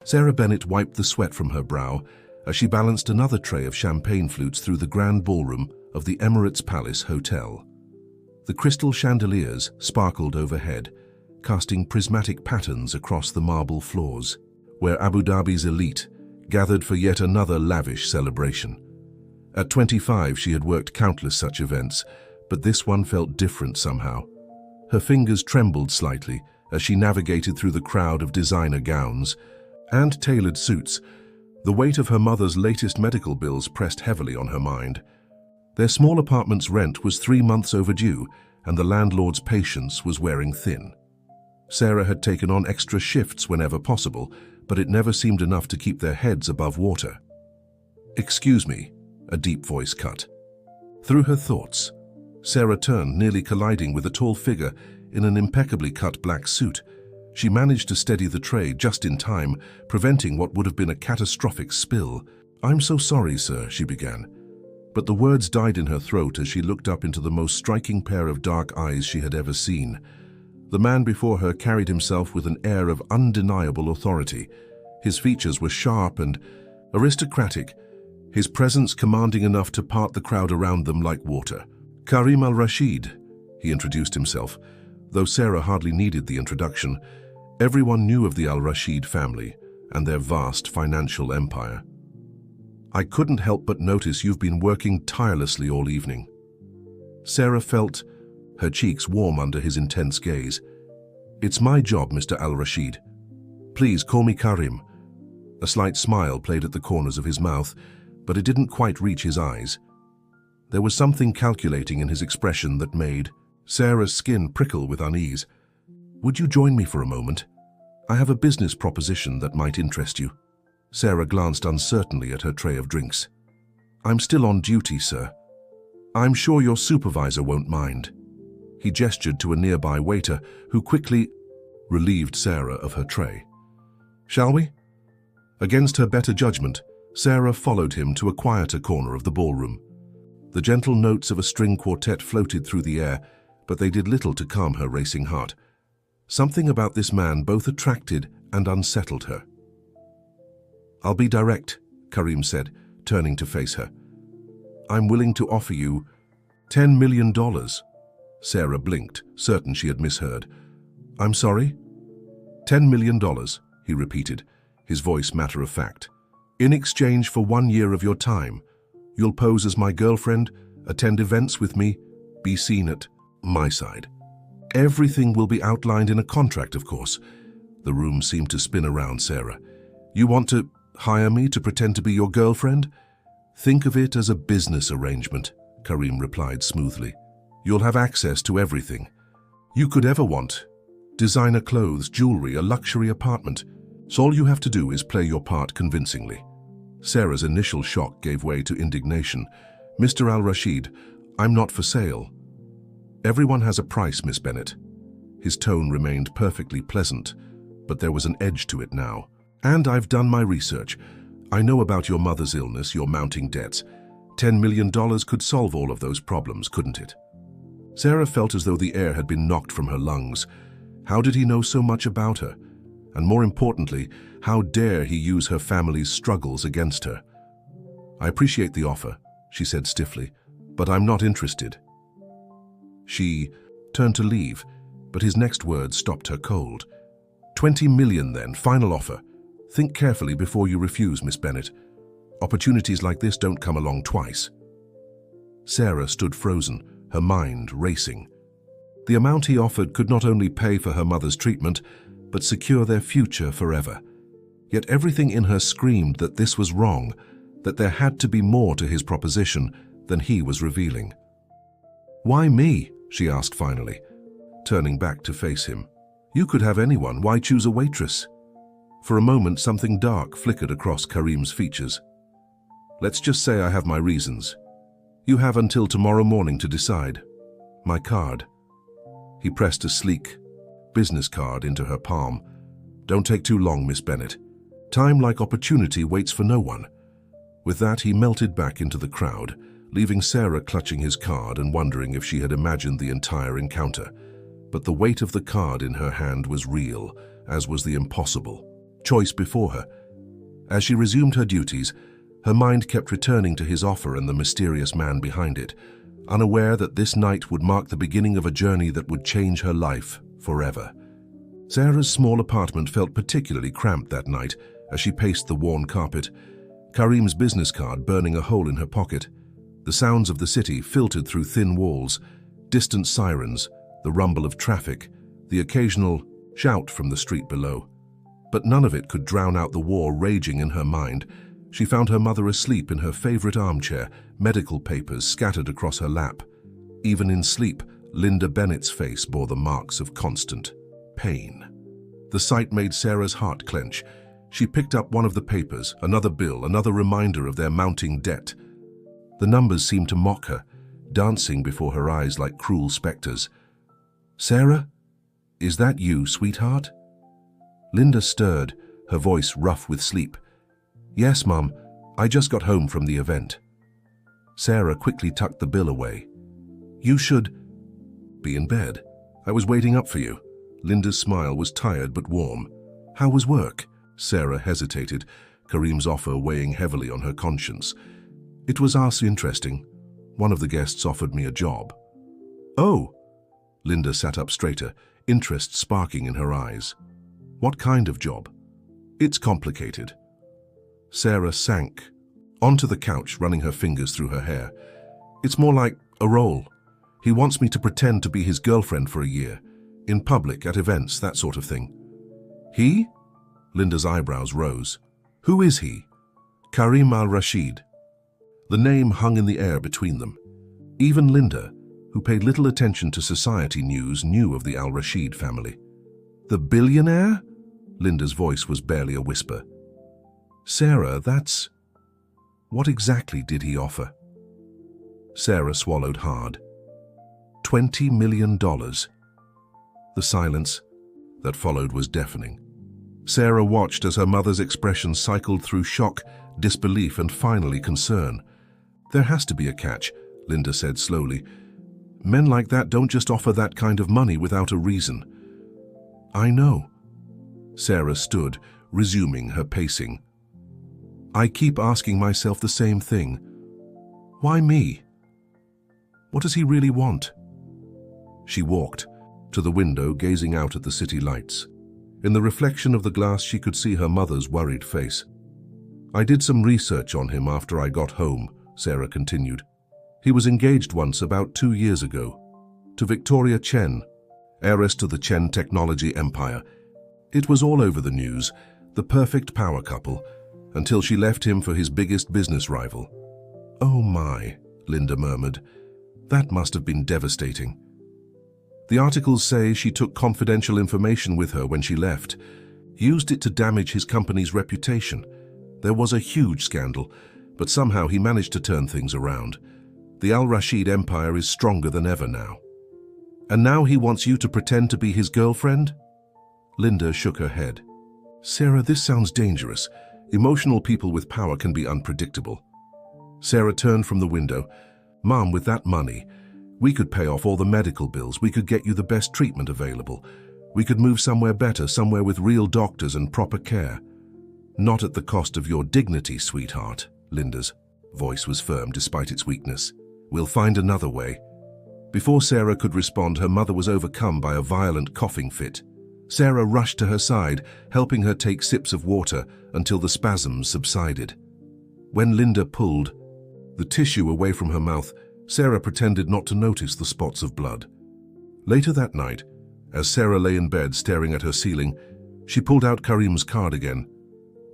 Sarah Bennett wiped the sweat from her brow as she balanced another tray of champagne flutes through the grand ballroom of the Emirates Palace Hotel. The crystal chandeliers sparkled overhead, casting prismatic patterns across the marble floors, where Abu Dhabi's elite gathered for yet another lavish celebration. At 25, she had worked countless such events, but this one felt different somehow. Her fingers trembled slightly as she navigated through the crowd of designer gowns and tailored suits. The weight of her mother's latest medical bills pressed heavily on her mind. Their small apartment's rent was 3 months overdue, and the landlord's patience was wearing thin. Sarah had taken on extra shifts whenever possible, but it never seemed enough to keep their heads above water. "Excuse me," a deep voice cut. Through her thoughts, Sarah turned, nearly colliding with a tall figure in an impeccably cut black suit. She managed to steady the tray just in time, preventing what would have been a catastrophic spill. "I'm so sorry, sir," she began. But the words died in her throat as she looked up into the most striking pair of dark eyes she had ever seen. The man before her carried himself with an air of undeniable authority. His features were sharp and aristocratic, his presence commanding enough to part the crowd around them like water. "Karim al-Rashid," he introduced himself. Though Sarah hardly needed the introduction, everyone knew of the al-Rashid family and their vast financial empire. "I couldn't help but notice you've been working tirelessly all evening." Sarah felt her cheeks warm under his intense gaze. "It's my job, Mr. al-Rashid. Please call me Karim." A slight smile played at the corners of his mouth, but it didn't quite reach his eyes. There was something calculating in his expression that made Sarah's skin prickle with unease. "Would you join me for a moment? I have a business proposition that might interest you." Sarah glanced uncertainly at her tray of drinks. "I'm still on duty, sir. I'm sure your supervisor won't mind." He gestured to a nearby waiter who quickly relieved Sarah of her tray. "Shall we?" Against her better judgment, Sarah followed him to a quieter corner of the ballroom. The gentle notes of a string quartet floated through the air, but they did little to calm her racing heart. Something about this man both attracted and unsettled her. "I'll be direct," Karim said, turning to face her. "I'm willing to offer you $10 million. Sarah blinked, certain she had misheard. "I'm sorry?" $10 million, he repeated, his voice matter-of-fact. "In exchange for 1 year of your time, you'll pose as my girlfriend, attend events with me, be seen at my side. Everything will be outlined in a contract, of course." The room seemed to spin around Sarah. "You want to hire me to pretend to be your girlfriend? Think of it as a business arrangement," Karim replied smoothly. "You'll have access to everything you could ever want. Designer clothes, jewelry, a luxury apartment. So all you have to do is play your part convincingly." Sarah's initial shock gave way to indignation. "Mr. al-Rashid, I'm not for sale." "Everyone has a price, Miss Bennett." His tone remained perfectly pleasant, but there was an edge to it now. "And I've done my research. I know about your mother's illness, your mounting debts. $10 million could solve all of those problems, couldn't it?" Sarah felt as though the air had been knocked from her lungs. How did he know so much about her? And more importantly, how dare he use her family's struggles against her? "I appreciate the offer," she said stiffly, "but I'm not interested." She turned to leave, but his next words stopped her cold. $20 million then, final offer. Think carefully before you refuse, Miss Bennett. Opportunities like this don't come along twice." Sarah stood frozen, her mind racing. The amount he offered could not only pay for her mother's treatment, but secure their future forever. Yet everything in her screamed that this was wrong, that there had to be more to his proposition than he was revealing. "Why me?" she asked finally, turning back to face him. "You could have anyone. Why choose a waitress?" For a moment, something dark flickered across Karim's features. "Let's just say I have my reasons. You have until tomorrow morning to decide. My card." He pressed a sleek business card into her palm. "Don't take too long, Miss Bennett. Time, like opportunity, waits for no one." With that, he melted back into the crowd, leaving Sarah clutching his card and wondering if she had imagined the entire encounter. But the weight of the card in her hand was real, as was the impossible choice before her. As she resumed her duties, her mind kept returning to his offer and the mysterious man behind it, unaware that this night would mark the beginning of a journey that would change her life forever. Sarah's small apartment felt particularly cramped that night as she paced the worn carpet, Karim's business card burning a hole in her pocket. The sounds of the city filtered through thin walls, distant sirens, the rumble of traffic, the occasional shout from the street below. But none of it could drown out the war raging in her mind. She found her mother asleep in her favorite armchair, medical papers scattered across her lap. Even in sleep, Linda Bennett's face bore the marks of constant pain. The sight made Sarah's heart clench. She picked up one of the papers, another bill, another reminder of their mounting debt. The numbers seemed to mock her, dancing before her eyes like cruel specters. "Sarah? Is that you, sweetheart?" Linda stirred, her voice rough with sleep. "Yes, Mum. I just got home from the event." Sarah quickly tucked the bill away. "You should be in bed. I was waiting up for you." Linda's smile was tired but warm. "How was work?" Sarah hesitated, Karim's offer weighing heavily on her conscience. "It was interesting. One of the guests offered me a job." "Oh!" Linda sat up straighter, interest sparking in her eyes. "What kind of job?" "It's complicated." Sarah sank onto the couch, running her fingers through her hair. "It's more like a role. He wants me to pretend to be his girlfriend for a year, in public, at events, that sort of thing." "He?" Linda's eyebrows rose. "Who is he?" "Karim al-Rashid." The name hung in the air between them. Even Linda, who paid little attention to society news, knew of the al-Rashid family. "The billionaire?" Linda's voice was barely a whisper. "Sarah, that's... What exactly did he offer?" Sarah swallowed hard. $20 million. The silence that followed was deafening. Sarah watched as her mother's expression cycled through shock, disbelief, and finally concern. "There has to be a catch," Linda said slowly. "Men like that don't just offer that kind of money without a reason." "I know." Sarah stood, resuming her pacing. "I keep asking myself the same thing. Why me? What does he really want?" She walked to the window, gazing out at the city lights. In the reflection of the glass, she could see her mother's worried face. "I did some research on him after I got home," Sarah continued. "He was engaged once about 2 years ago to Victoria Chen, heiress to the Chen technology empire. It was all over the news, the perfect power couple, until she left him for his biggest business rival." "Oh my," Linda murmured. "That must have been devastating." "The articles say she took confidential information with her when she left, used it to damage his company's reputation. There was a huge scandal, but somehow he managed to turn things around. The al-Rashid empire is stronger than ever now." "And now he wants you to pretend to be his girlfriend?" Linda shook her head. "Sarah, this sounds dangerous. Emotional people with power can be unpredictable." Sarah turned from the window. "Mom, with that money, we could pay off all the medical bills. We could get you the best treatment available. We could move somewhere better, somewhere with real doctors and proper care." "Not at the cost of your dignity, sweetheart." Linda's voice was firm despite its weakness. "We'll find another way." Before Sarah could respond, her mother was overcome by a violent coughing fit. Sarah rushed to her side, helping her take sips of water until the spasms subsided. When Linda pulled the tissue away from her mouth, Sarah pretended not to notice the spots of blood. Later that night, as Sarah lay in bed staring at her ceiling, she pulled out Karim's card again.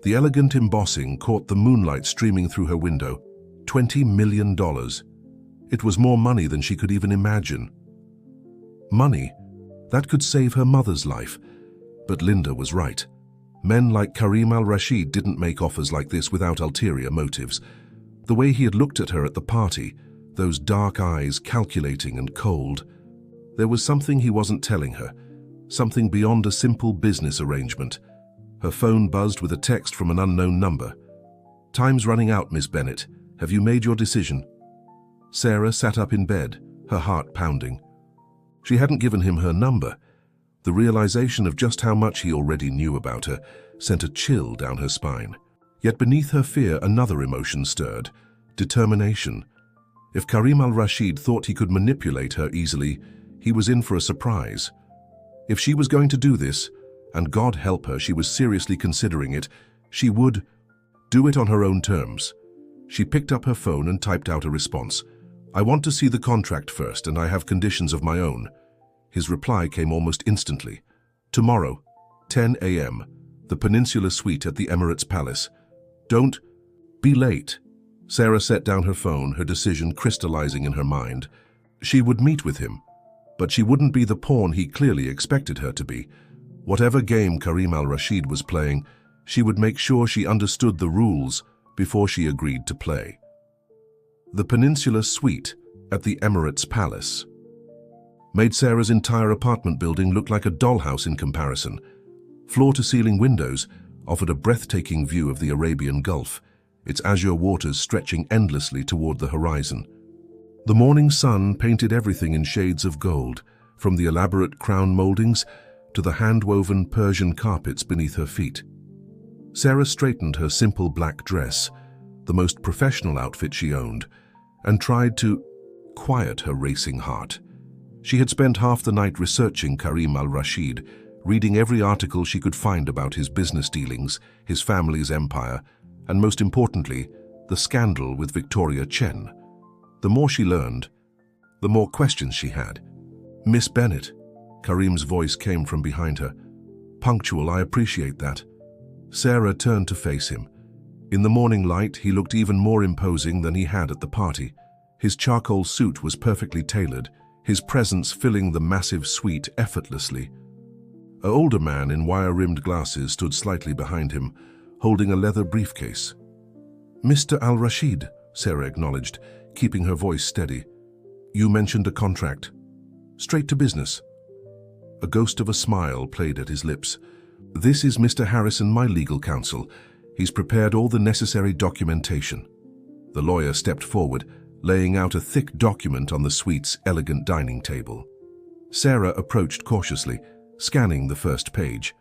The elegant embossing caught the moonlight streaming through her window. $20 million. It was more money than she could even imagine. Money that could save her mother's life. But Linda was right. Men like Karim al-Rashid didn't make offers like this without ulterior motives. The way he had looked at her at the party, those dark eyes calculating and cold. There was something he wasn't telling her, something beyond a simple business arrangement. Her phone buzzed with a text from an unknown number. "Time's running out, Miss Bennett. Have you made your decision?" Sarah sat up in bed, her heart pounding. She hadn't given him her number. The realization of just how much he already knew about her sent a chill down her spine. Yet beneath her fear, another emotion stirred: determination. If Karim al-Rashid thought he could manipulate her easily, he was in for a surprise. If she was going to do this, and God help her, she was seriously considering it, she would do it on her own terms. She picked up her phone and typed out a response. "I want to see the contract first, and I have conditions of my own." His reply came almost instantly. "Tomorrow, 10 a.m., the Peninsula Suite at the Emirates Palace. Don't be late." Sarah set down her phone, her decision crystallizing in her mind. She would meet with him, but she wouldn't be the pawn he clearly expected her to be. Whatever game Karim al-Rashid was playing, she would make sure she understood the rules before she agreed to play. The Peninsula Suite at the Emirates Palace made Sarah's entire apartment building look like a dollhouse in comparison. Floor-to-ceiling windows offered a breathtaking view of the Arabian Gulf, its azure waters stretching endlessly toward the horizon. The morning sun painted everything in shades of gold, from the elaborate crown moldings to the hand-woven Persian carpets beneath her feet. Sarah straightened her simple black dress, the most professional outfit she owned, and tried to quiet her racing heart. She had spent half the night researching Karim al-Rashid, reading every article she could find about his business dealings, his family's empire, and most importantly, the scandal with Victoria Chen. The more she learned, the more questions she had. "Miss Bennett," Karim's voice came from behind her. "Punctual, I appreciate that." Sarah turned to face him. In the morning light, he looked even more imposing than he had at the party. His charcoal suit was perfectly tailored, his presence filling the massive suite effortlessly. An older man in wire-rimmed glasses stood slightly behind him, holding a leather briefcase. "Mr. al-Rashid," Sarah acknowledged, keeping her voice steady. "You mentioned a contract. Straight to business." A ghost of a smile played at his lips. "This is Mr. Harrison, my legal counsel. He's prepared all the necessary documentation." The lawyer stepped forward, laying out a thick document on the suite's elegant dining table. Sarah approached cautiously, scanning the first page.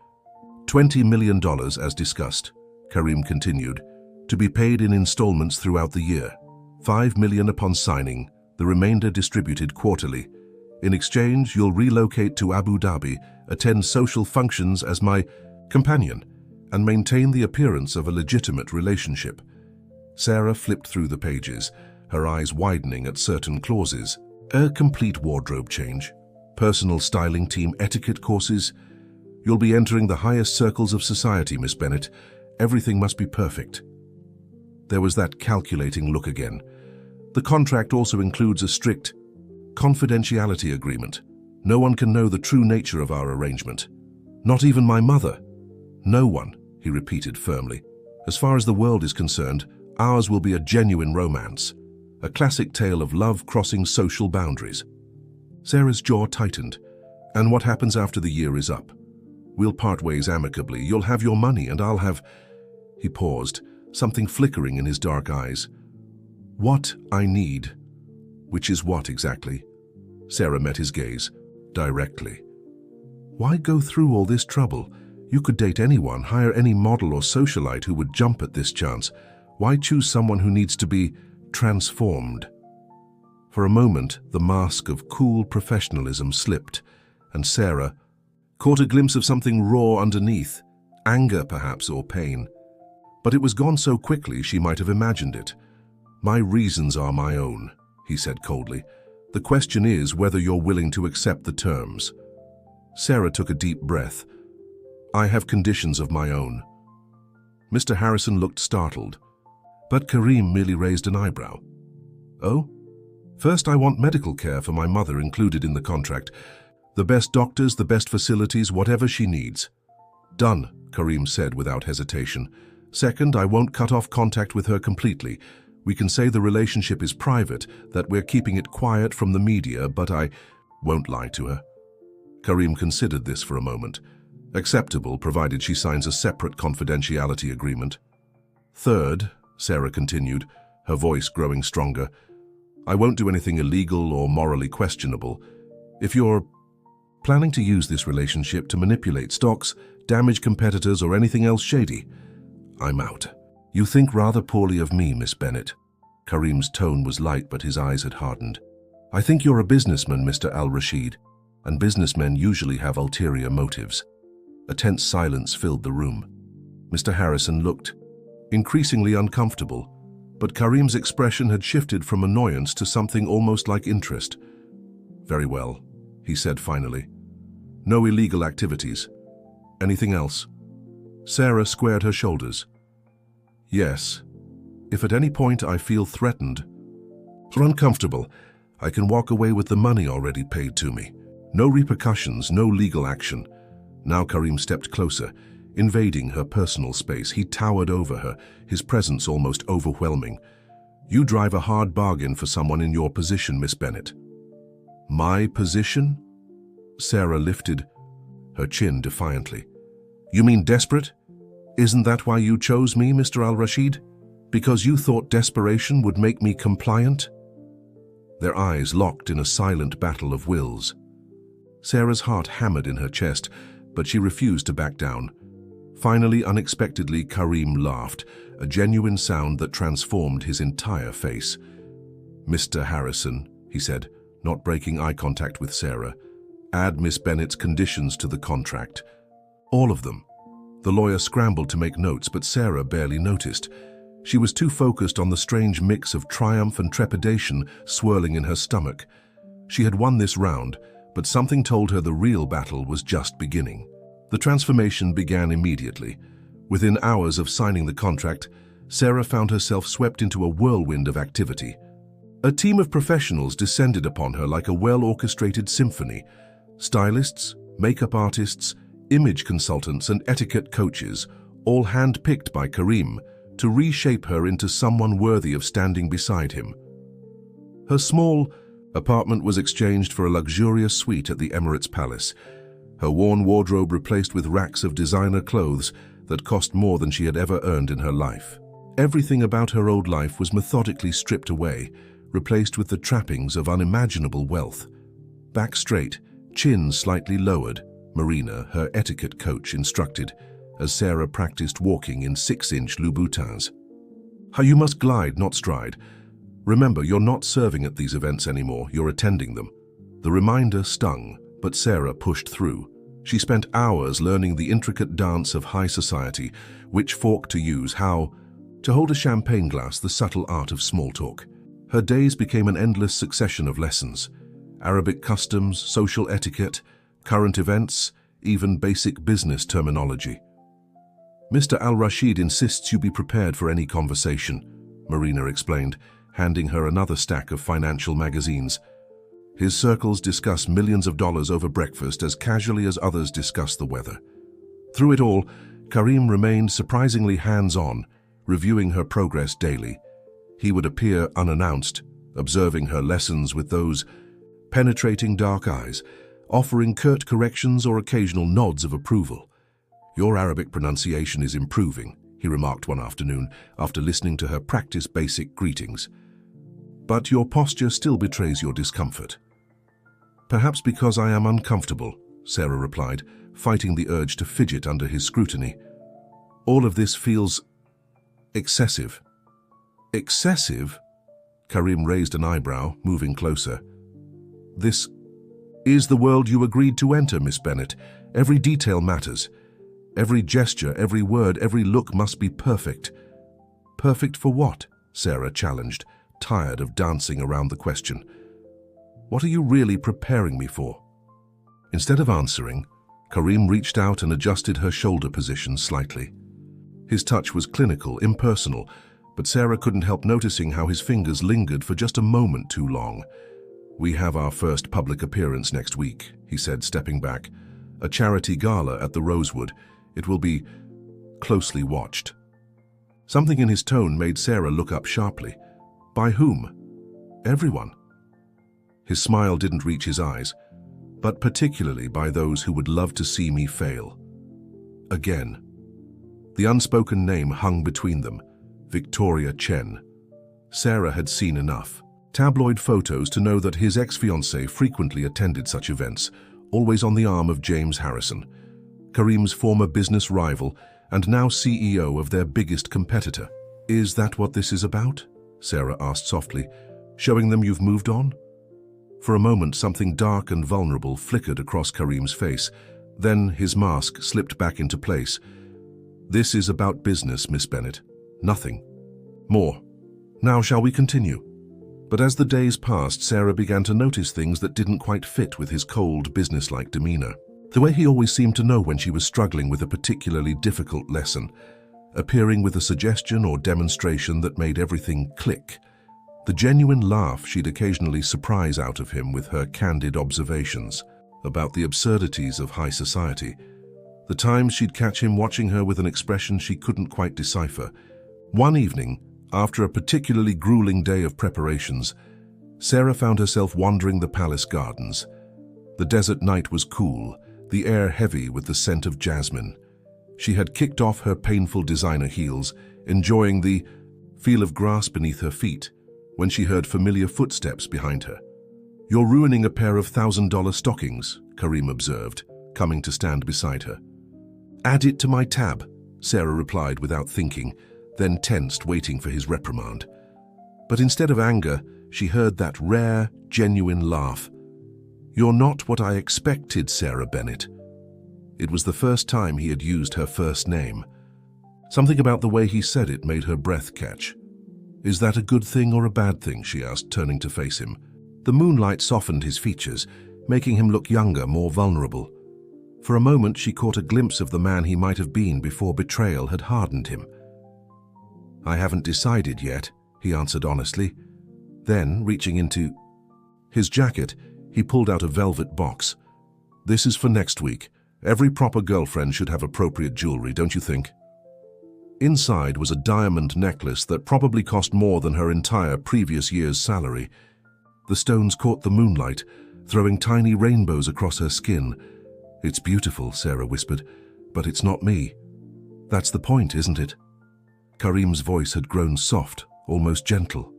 $20 million as discussed, Karim continued, to be paid in installments throughout the year. $5 million upon signing, the remainder distributed quarterly. In exchange, you'll relocate to Abu Dhabi, attend social functions as my companion, and maintain the appearance of a legitimate relationship. Sarah flipped through the pages, her eyes widening at certain clauses. A complete wardrobe change, personal styling team etiquette courses. You'll be entering the highest circles of society, Miss Bennett. Everything must be perfect. There was that calculating look again. The contract also includes a strict confidentiality agreement. No one can know the true nature of our arrangement. Not even my mother. No one, he repeated firmly. As far as the world is concerned, ours will be a genuine romance. A classic tale of love crossing social boundaries. Sarah's jaw tightened. "And what happens after the year is up? We'll part ways amicably. You'll have your money and I'll have..." He paused, something flickering in his dark eyes. "What I need." "Which is what exactly?" Sarah met his gaze, directly. "Why go through all this trouble? You could date anyone, hire any model or socialite who would jump at this chance. Why choose someone who needs to be transformed?" For a moment, the mask of cool professionalism slipped, and Sarah caught a glimpse of something raw underneath, anger perhaps, or pain. But it was gone so quickly she might have imagined it. "My reasons are my own," he said coldly. "The question is whether you're willing to accept the terms." Sarah took a deep breath. "I have conditions of my own." Mr. Harrison looked startled, but Karim merely raised an eyebrow. "Oh? First, I want medical care for my mother included in the contract. The best doctors, the best facilities, whatever she needs." "Done," Karim said without hesitation. "Second, I won't cut off contact with her completely. We can say the relationship is private, that we're keeping it quiet from the media, but I won't lie to her." Karim considered this for a moment. "Acceptable, provided she signs a separate confidentiality agreement." "Third," Sarah continued, her voice growing stronger, "I won't do anything illegal or morally questionable. If you're Planning to use this relationship to manipulate stocks, damage competitors, or anything else shady? I'm out. You think rather poorly of me, Miss Bennett. Karim's tone was light, but his eyes had hardened. I think you're a businessman, Mr. Al-Rashid, and businessmen usually have ulterior motives. A tense silence filled the room. Mr. Harrison looked increasingly uncomfortable, but Karim's expression had shifted from annoyance to something almost like interest. Very well, he said finally. No illegal activities. Anything else? Sarah squared her shoulders. Yes. If at any point I feel threatened or uncomfortable, I can walk away with the money already paid to me. No repercussions, no legal action. Now Karim stepped closer, invading her personal space. He towered over her, his presence almost overwhelming. You drive a hard bargain for someone in your position, Miss Bennett. My position? Sarah lifted her chin defiantly. You mean desperate? Isn't that why you chose me, Mr. Al-Rashid? Because you thought desperation would make me compliant? Their eyes locked in a silent battle of wills. Sarah's heart hammered in her chest, but she refused to back down. Finally, unexpectedly, Karim laughed, a genuine sound that transformed his entire face. Mr. Harrison, he said, not breaking eye contact with Sarah, add Miss Bennett's conditions to the contract. All of them. The lawyer scrambled to make notes, but Sarah barely noticed. She was too focused on the strange mix of triumph and trepidation swirling in her stomach. She had won this round, but something told her the real battle was just beginning. The transformation began immediately. Within hours of signing the contract, Sarah found herself swept into a whirlwind of activity. A team of professionals descended upon her like a well-orchestrated symphony. Stylists, makeup artists, image consultants, and etiquette coaches, all hand-picked by Karim to reshape her into someone worthy of standing beside him. Her small apartment was exchanged for a luxurious suite at the Emirates Palace, her worn wardrobe replaced with racks of designer clothes that cost more than she had ever earned in her life. Everything about her old life was methodically stripped away, replaced with the trappings of unimaginable wealth. Back straight, chin slightly lowered, Marina, her etiquette coach, instructed, as Sarah practiced walking in 6-inch Louboutins. How you must glide, not stride. Remember, you're not serving at these events anymore, you're attending them. The reminder stung, but Sarah pushed through. She spent hours learning the intricate dance of high society, which fork to use, how to hold a champagne glass, the subtle art of small talk. Her days became an endless succession of lessons. Arabic customs, social etiquette, current events, even basic business terminology. Mr. Al-Rashid insists you be prepared for any conversation, Marina explained, handing her another stack of financial magazines. His circles discuss millions of dollars over breakfast as casually as others discuss the weather. Through it all, Karim remained surprisingly hands-on, reviewing her progress daily. He would appear unannounced, observing her lessons with those penetrating dark eyes, offering curt corrections or occasional nods of approval. Your Arabic pronunciation is improving, he remarked one afternoon after listening to her practice basic greetings. But your posture still betrays your discomfort. Perhaps because I am uncomfortable, Sarah replied, fighting the urge to fidget under his scrutiny. All of this feels excessive. Excessive? Karim raised an eyebrow, moving closer. This is the world you agreed to enter, Miss Bennett. Every detail matters. Every gesture, every word, every look must be perfect. Perfect for what? Sarah challenged, tired of dancing around the question. What are you really preparing me for? Instead of answering, Karim reached out and adjusted her shoulder position slightly. His touch was clinical, impersonal, but Sarah couldn't help noticing how his fingers lingered for just a moment too long. We have our first public appearance next week, he said, stepping back. A charity gala at the Rosewood. It will be closely watched. Something in his tone made Sarah look up sharply. By whom? Everyone. His smile didn't reach his eyes, but particularly by those who would love to see me fail. Again. The unspoken name hung between them, Victoria Chen. Sarah had seen enough. Tabloid photos to know that his ex-fiancée frequently attended such events, always on the arm of James Harrison, Karim's former business rival and now CEO of their biggest competitor. "Is that what this is about?" Sarah asked softly, "showing them you've moved on?" For a moment, something dark and vulnerable flickered across Karim's face. Then his mask slipped back into place. "This is about business, Miss Bennett. Nothing more. Now shall we continue?" But as the days passed, Sarah began to notice things that didn't quite fit with his cold, businesslike demeanor. The way he always seemed to know when she was struggling with a particularly difficult lesson, appearing with a suggestion or demonstration that made everything click. The genuine laugh she'd occasionally surprise out of him with her candid observations about the absurdities of high society. The times she'd catch him watching her with an expression she couldn't quite decipher. One evening, after a particularly grueling day of preparations, Sarah found herself wandering the palace gardens. The desert night was cool, the air heavy with the scent of jasmine. She had kicked off her painful designer heels, enjoying the feel of grass beneath her feet, when she heard familiar footsteps behind her. "You're ruining a pair of $1,000 stockings," Karim observed, coming to stand beside her. "Add it to my tab," Sarah replied without thinking, then tensed, waiting for his reprimand. But instead of anger, she heard that rare, genuine laugh. "You're not what I expected, Sarah Bennett." It was the first time he had used her first name. Something about the way he said it made her breath catch. "Is that a good thing or a bad thing?" she asked, turning to face him. The moonlight softened his features, making him look younger, more vulnerable. For a moment, she caught a glimpse of the man he might have been before betrayal had hardened him. "I haven't decided yet," he answered honestly. Then, reaching into his jacket, he pulled out a velvet box. "This is for next week. Every proper girlfriend should have appropriate jewelry, don't you think?" Inside was a diamond necklace that probably cost more than her entire previous year's salary. The stones caught the moonlight, throwing tiny rainbows across her skin. "It's beautiful," Sarah whispered, "but it's not me." "That's the point, isn't it?" Karim's voice had grown soft, almost gentle.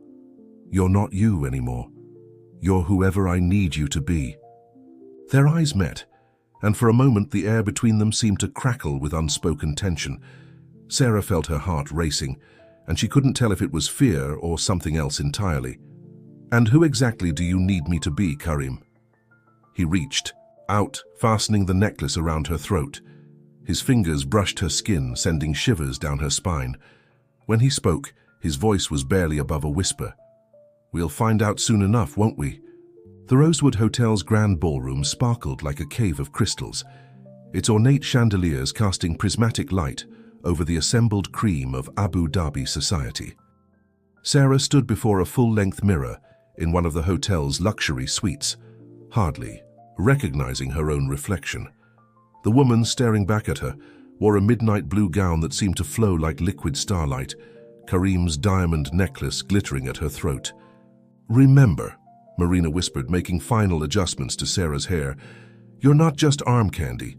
"You're not you anymore. You're whoever I need you to be." Their eyes met, and for a moment the air between them seemed to crackle with unspoken tension. Sarah felt her heart racing, and she couldn't tell if it was fear or something else entirely. "And who exactly do you need me to be, Karim?" He reached out, fastening the necklace around her throat. His fingers brushed her skin, sending shivers down her spine. When he spoke, his voice was barely above a whisper. "We'll find out soon enough, won't we?" The Rosewood Hotel's grand ballroom sparkled like a cave of crystals, its ornate chandeliers casting prismatic light over the assembled cream of Abu Dhabi society. Sarah stood before a full-length mirror in one of the hotel's luxury suites, hardly recognizing her own reflection. The woman staring back at her wore a midnight blue gown that seemed to flow like liquid starlight, Karim's diamond necklace glittering at her throat. "Remember," Marina whispered, making final adjustments to Sarah's hair, "you're not just arm candy.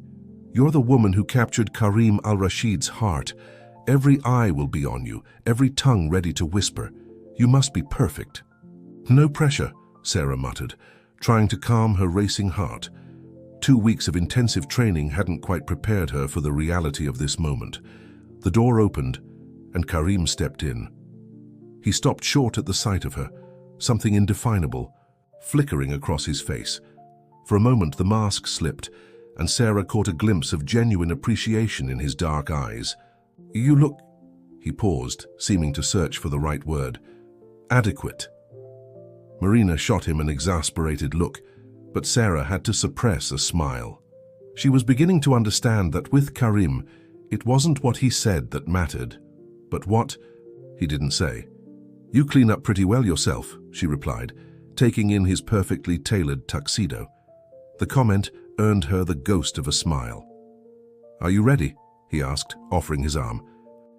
You're the woman who captured Karim al-Rashid's heart. Every eye will be on you, every tongue ready to whisper. You must be perfect." "No pressure," Sarah muttered, trying to calm her racing heart. 2 weeks of intensive training hadn't quite prepared her for the reality of this moment. The door opened, and Karim stepped in. He stopped short at the sight of her, something indefinable flickering across his face. For a moment the mask slipped, and Sarah caught a glimpse of genuine appreciation in his dark eyes. "You look—" He paused, seeming to search for the right word. "Adequate." Marina shot him an exasperated look, but Sarah had to suppress a smile. She was beginning to understand that with Karim, it wasn't what he said that mattered, but what he didn't say. "You clean up pretty well yourself," she replied, taking in his perfectly tailored tuxedo. The comment earned her the ghost of a smile. "Are you ready?" he asked, offering his arm.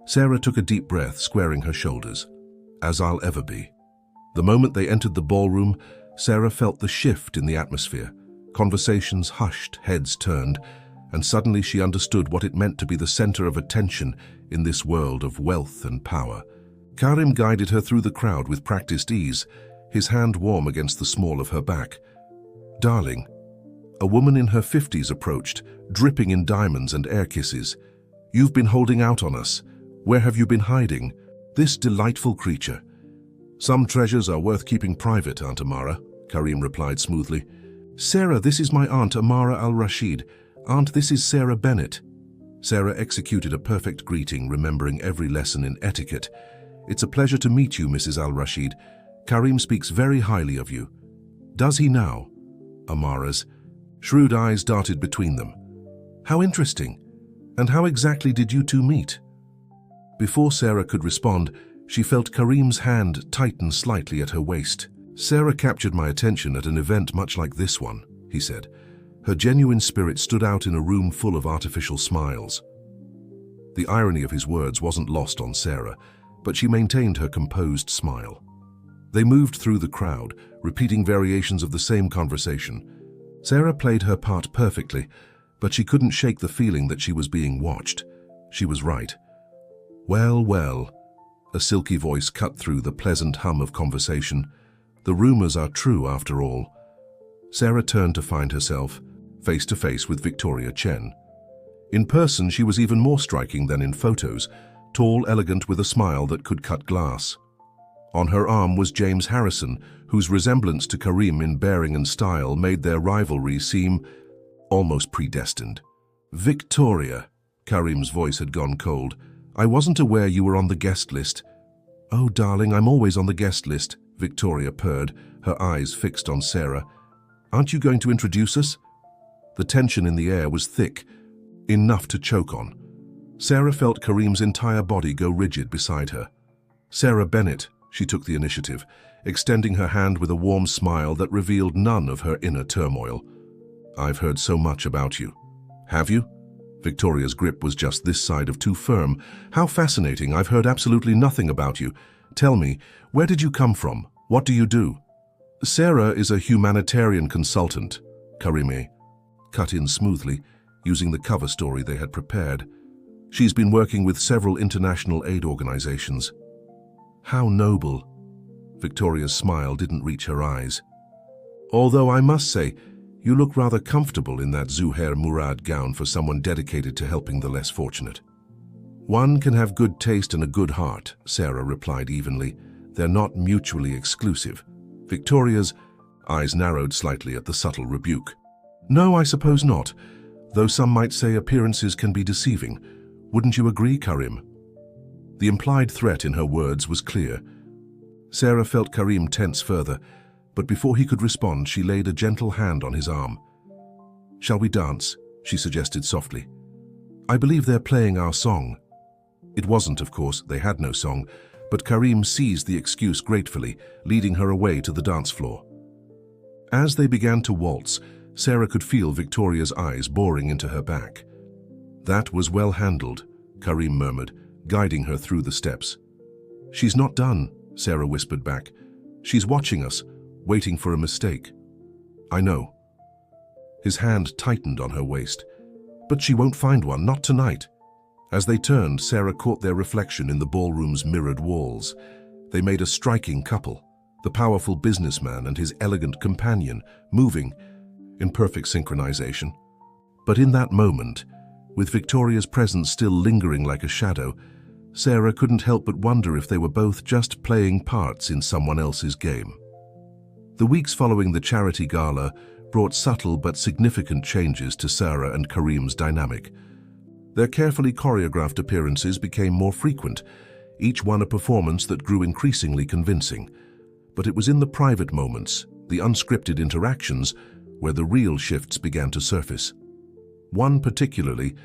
Sarah took a deep breath, squaring her shoulders. "As I'll ever be." The moment they entered the ballroom, Sarah felt the shift in the atmosphere. Conversations hushed, heads turned, and suddenly she understood what it meant to be the center of attention in this world of wealth and power. Karim guided her through the crowd with practiced ease, his hand warm against the small of her back. "Darling, A woman in her 50s approached, dripping in diamonds and air kisses. "You've been holding out on us. Where have you been hiding? This delightful creature." "Some treasures are worth keeping private, Aunt Amara," Karim replied smoothly. "Sarah, this is my Aunt Amara al-Rashid. Aunt, this is Sarah Bennett." Sarah executed a perfect greeting, remembering every lesson in etiquette. "It's a pleasure to meet you, Mrs. al-Rashid. Karim speaks very highly of you." "Does he now?" Amara's shrewd eyes darted between them. "How interesting. And how exactly did you two meet?" Before Sarah could respond, she felt Karim's hand tighten slightly at her waist. "Sarah captured my attention at an event much like this one," he said. Her genuine spirit stood out in a room full of artificial smiles. The irony of his words wasn't lost on Sarah, but she maintained her composed smile. They moved through the crowd, repeating variations of the same conversation. Sarah played her part perfectly, but she couldn't shake the feeling that she was being watched. She was right. "Well, well," a silky voice cut through the pleasant hum of conversation. "The rumors are true after all." Sarah turned to find herself face to face with Victoria Chen. In person, she was even more striking than in photos, tall, elegant, with a smile that could cut glass. On her arm was James Harrison, whose resemblance to Karim in bearing and style made their rivalry seem almost predestined. "Victoria," Karim's voice had gone cold, "I wasn't aware you were on the guest list." "Oh, darling, I'm always on the guest list," Victoria purred, her eyes fixed on Sarah. "Aren't you going to introduce us?" The tension in the air was thick, enough to choke on. Sarah felt Karim's entire body go rigid beside her. "Sarah Bennett," she took the initiative, extending her hand with a warm smile that revealed none of her inner turmoil. "I've heard so much about you." "Have you?" Victoria's grip was just this side of too firm. "How fascinating. I've heard absolutely nothing about you. Tell me, where did you come from? What do you do?" "Sarah is a humanitarian consultant," Karime cut in smoothly, using the cover story they had prepared. "She's been working with several international aid organizations." "How noble." Victoria's smile didn't reach her eyes. "Although I must say, you look rather comfortable in that Zuhair Murad gown for someone dedicated to helping the less fortunate." "One can have good taste and a good heart," Sarah replied evenly. "They're not mutually exclusive." Victoria's eyes narrowed slightly at the subtle rebuke. "No, I suppose not, though some might say appearances can be deceiving. Wouldn't you agree, Karim?" The implied threat in her words was clear. Sarah felt Karim tense further, but before he could respond, she laid a gentle hand on his arm. "Shall we dance?" she suggested softly. "I believe they're playing our song." It wasn't, of course, they had no song, but Karim seized the excuse gratefully, leading her away to the dance floor. As they began to waltz, Sarah could feel Victoria's eyes boring into her back. "That was well handled," Karim murmured, guiding her through the steps. "She's not done," Sarah whispered back. "She's watching us, waiting for a mistake." "I know." His hand tightened on her waist. "But she won't find one, not tonight." As they turned, Sarah caught their reflection in the ballroom's mirrored walls. They made a striking couple, the powerful businessman and his elegant companion, moving in perfect synchronization. But in that moment, with Victoria's presence still lingering like a shadow, Sarah couldn't help but wonder if they were both just playing parts in someone else's game. The weeks following the charity gala brought subtle but significant changes to Sarah and Karim's dynamic. Their carefully choreographed appearances became more frequent, each one a performance that grew increasingly convincing. But it was in the private moments, the unscripted interactions, where the real shifts began to surface. One particularly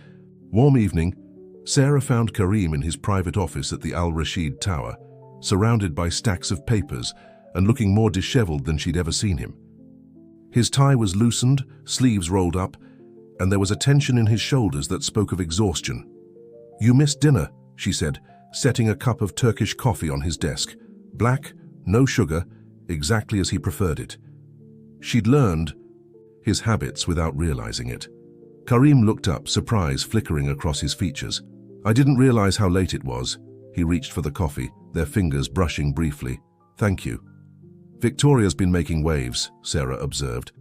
warm evening, Sarah found Karim in his private office at the Al Rashid Tower, surrounded by stacks of papers and looking more disheveled than she'd ever seen him. His tie was loosened, sleeves rolled up, and there was a tension in his shoulders that spoke of exhaustion. "You missed dinner," she said, setting a cup of Turkish coffee on his desk. Black, no sugar, exactly as he preferred it. She'd learned his habits without realizing it. Karim looked up, surprise flickering across his features. "I didn't realize how late it was." He reached for the coffee, their fingers brushing briefly. "Thank you." "Victoria's been making waves," Sarah observed.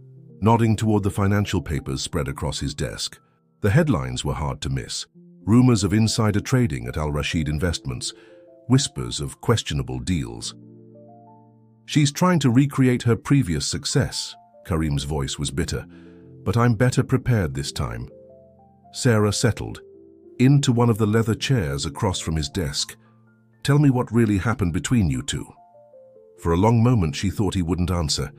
nodding toward the financial papers spread across his desk. The headlines were hard to miss. Rumors of insider trading at Al Rashid Investments, whispers of questionable deals. "She's trying to recreate her previous success," Karim's voice was bitter. "But I'm better prepared this time." Sarah settled into one of the leather chairs across from his desk. "Tell me what really happened between you two." For a long moment she thought he wouldn't answer.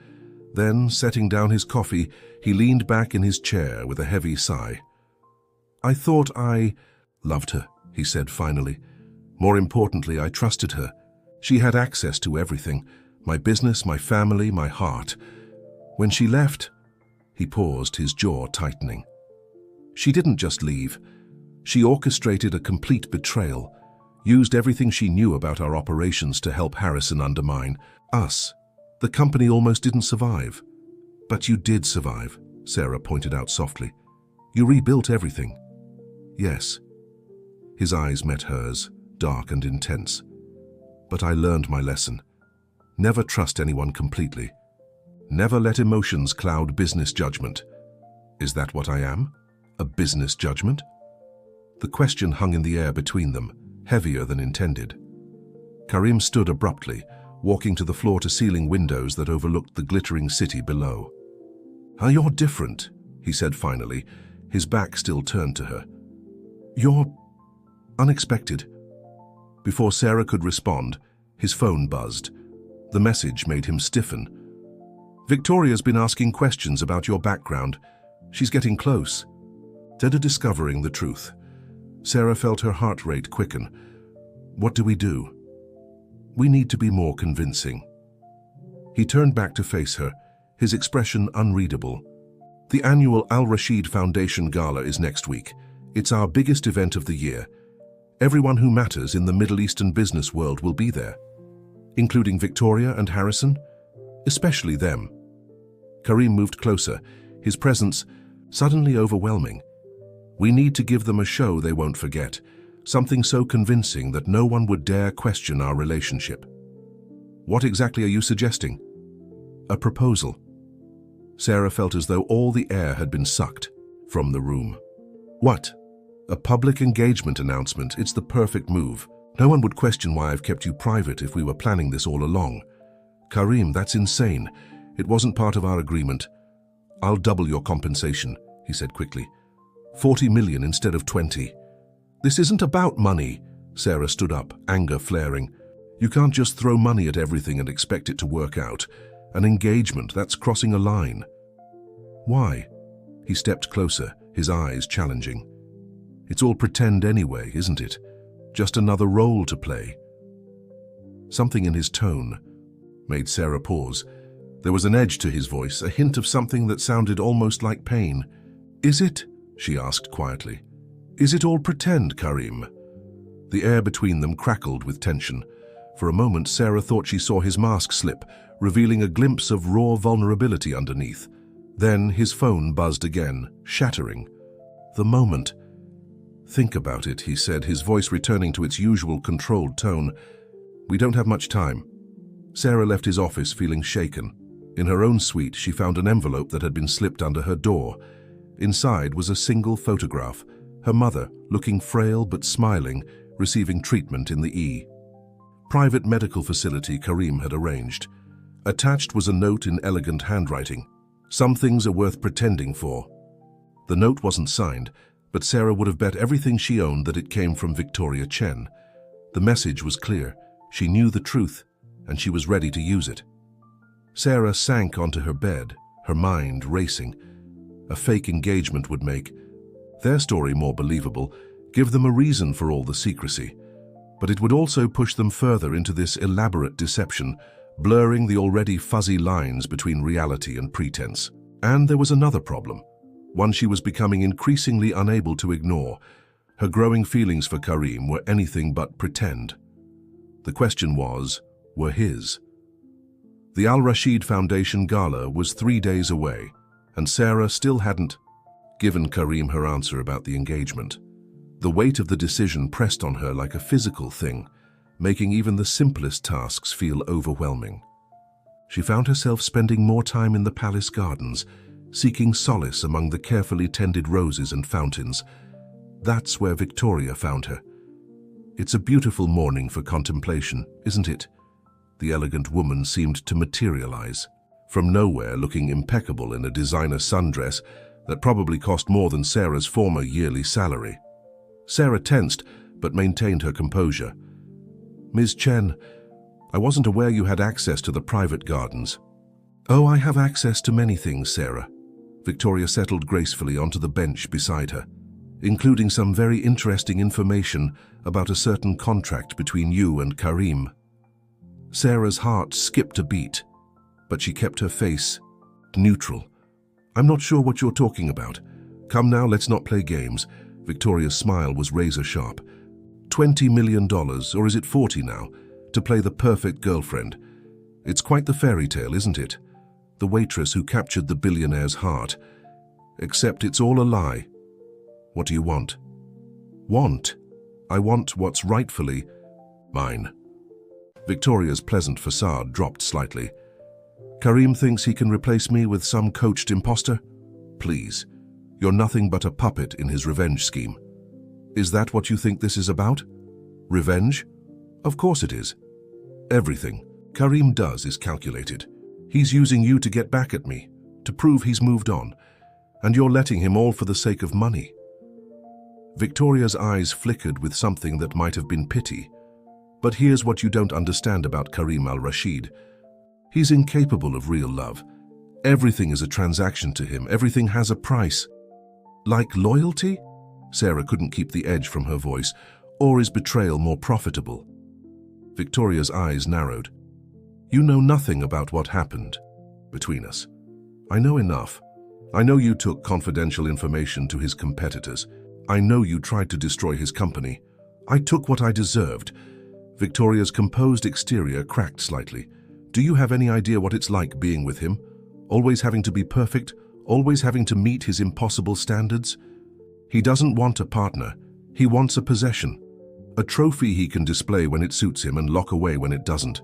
Then, setting down his coffee, he leaned back in his chair with a heavy sigh. "I thought I loved her," he said finally. "More importantly, I trusted her. She had access to everything, my business, my family, my heart. When she left," he paused, his jaw tightening. "She didn't just leave. She orchestrated a complete betrayal, used everything she knew about our operations to help Harrison undermine us. The company almost didn't survive." "But you did survive," Sarah pointed out softly. "You rebuilt everything." "Yes." His eyes met hers, dark and intense. "But I learned my lesson. Never trust anyone completely. Never let emotions cloud business judgment." "Is that what I am? A business judgment?" The question hung in the air between them, heavier than intended. Karim stood abruptly, walking to the floor-to-ceiling windows that overlooked the glittering city below. "You're different," he said finally, his back still turned to her. "You're unexpected." Before Sarah could respond, his phone buzzed. The message made him stiffen. "Victoria's been asking questions about your background. She's getting close. They're discovering the truth." Sarah felt her heart rate quicken. "What do we do?" "We need to be more convincing." He turned back to face her, his expression unreadable. "The annual Al Rashid Foundation Gala is next week. It's our biggest event of the year. Everyone who matters in the Middle Eastern business world will be there, including Victoria and Harrison, especially them." Karim moved closer, his presence suddenly overwhelming. "We need to give them a show they won't forget, something so convincing that no one would dare question our relationship." "What exactly are you suggesting?" "A proposal." Sarah felt as though all the air had been sucked from the room. "What?" "A public engagement announcement. It's the perfect move. No one would question why I've kept you private if we were planning this all along." "Karim, that's insane. It wasn't part of our agreement." "I'll double your compensation," he said quickly. 40 million instead of 20. "This isn't about money." Sarah stood up, anger flaring. "You can't just throw money at everything and expect it to work out. An engagement, that's crossing a line." "Why?" He stepped closer, his eyes challenging. "It's all pretend anyway, isn't it? Just another role to play." Something in his tone made Sarah pause. There was an edge to his voice, a hint of something that sounded almost like pain. "Is it?" she asked quietly. "Is it all pretend, Karim?" The air between them crackled with tension. For a moment, Sarah thought she saw his mask slip, revealing a glimpse of raw vulnerability underneath. Then his phone buzzed again, shattering. The moment. "Think about it," he said, his voice returning to its usual controlled tone. "We don't have much time." Sarah left his office feeling shaken. In her own suite, she found an envelope that had been slipped under her door. Inside was a single photograph, her mother, looking frail but smiling, receiving treatment in the private medical facility Karim had arranged. Attached was a note in elegant handwriting. "Some things are worth pretending for." The note wasn't signed, but Sarah would have bet everything she owned that it came from Victoria Chen. The message was clear. She knew the truth, and she was ready to use it. Sarah sank onto her bed, her mind racing. A fake engagement would make their story more believable, give them a reason for all the secrecy. But it would also push them further into this elaborate deception, blurring the already fuzzy lines between reality and pretense. And there was another problem, one she was becoming increasingly unable to ignore. Her growing feelings for Karim were anything but pretend. The question was, were his? The Al Rashid Foundation Gala was 3 days away, and Sarah still hadn't given Karim her answer about the engagement. The weight of the decision pressed on her like a physical thing, making even the simplest tasks feel overwhelming. She found herself spending more time in the palace gardens, seeking solace among the carefully tended roses and fountains. That's where Victoria found her. It's a beautiful morning for contemplation, isn't it? The elegant woman seemed to materialize. From nowhere, looking impeccable in a designer sundress that probably cost more than Sarah's former yearly salary. Sarah tensed, but maintained her composure. "Ms. Chen, I wasn't aware you had access to the private gardens." "Oh, I have access to many things, Sarah." Victoria settled gracefully onto the bench beside her, "including some very interesting information about a certain contract between you and Karim." Sarah's heart skipped a beat, but she kept her face neutral. "I'm not sure what you're talking about. Come now, let's not play games." Victoria's smile was razor sharp. $20 million, or is it 40 now, to play the perfect girlfriend? It's quite the fairy tale, isn't it? The waitress who captured the billionaire's heart. Except it's all a lie. What do you want? Want? I want what's rightfully mine. Victoria's pleasant facade dropped slightly. Karim thinks he can replace me with some coached imposter? Please, you're nothing but a puppet in his revenge scheme. Is that what you think this is about? Revenge? Of course it is. Everything Karim does is calculated. He's using you to get back at me, to prove he's moved on, and you're letting him all for the sake of money. Victoria's eyes flickered with something that might have been pity. But here's what you don't understand about Karim al-Rashid. He's incapable of real love. Everything is a transaction to him. Everything has a price. Like loyalty? Sarah couldn't keep the edge from her voice. Or is betrayal more profitable? Victoria's eyes narrowed. You know nothing about what happened between us. I know enough. I know you took confidential information to his competitors. I know you tried to destroy his company. I took what I deserved. Victoria's composed exterior cracked slightly. Do you have any idea what it's like being with him? Always having to be perfect? Always having to meet his impossible standards? He doesn't want a partner. He wants a possession. A trophy he can display when it suits him and lock away when it doesn't.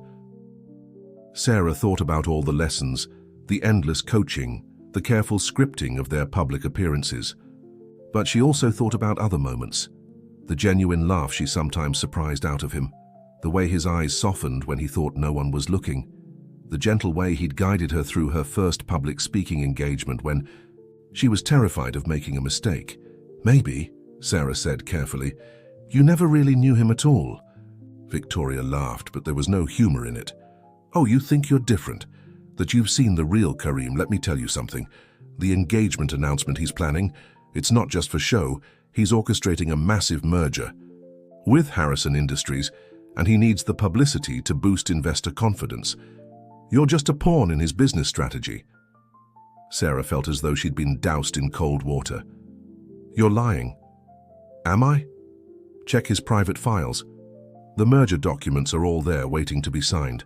Sarah thought about all the lessons, the endless coaching, the careful scripting of their public appearances. But she also thought about other moments. The genuine laugh she sometimes surprised out of him. The way his eyes softened when he thought no one was looking. The gentle way he'd guided her through her first public speaking engagement when she was terrified of making a mistake. Maybe, Sarah said carefully, you never really knew him at all. Victoria laughed, but there was no humor in it. Oh, you think you're different? That you've seen the real Karim? Let me tell you something. The engagement announcement he's planning, it's not just for show. He's orchestrating a massive merger with Harrison Industries, and he needs the publicity to boost investor confidence. You're just a pawn in his business strategy. Sarah felt as though she'd been doused in cold water. You're lying. Am I? Check his private files. The merger documents are all there waiting to be signed.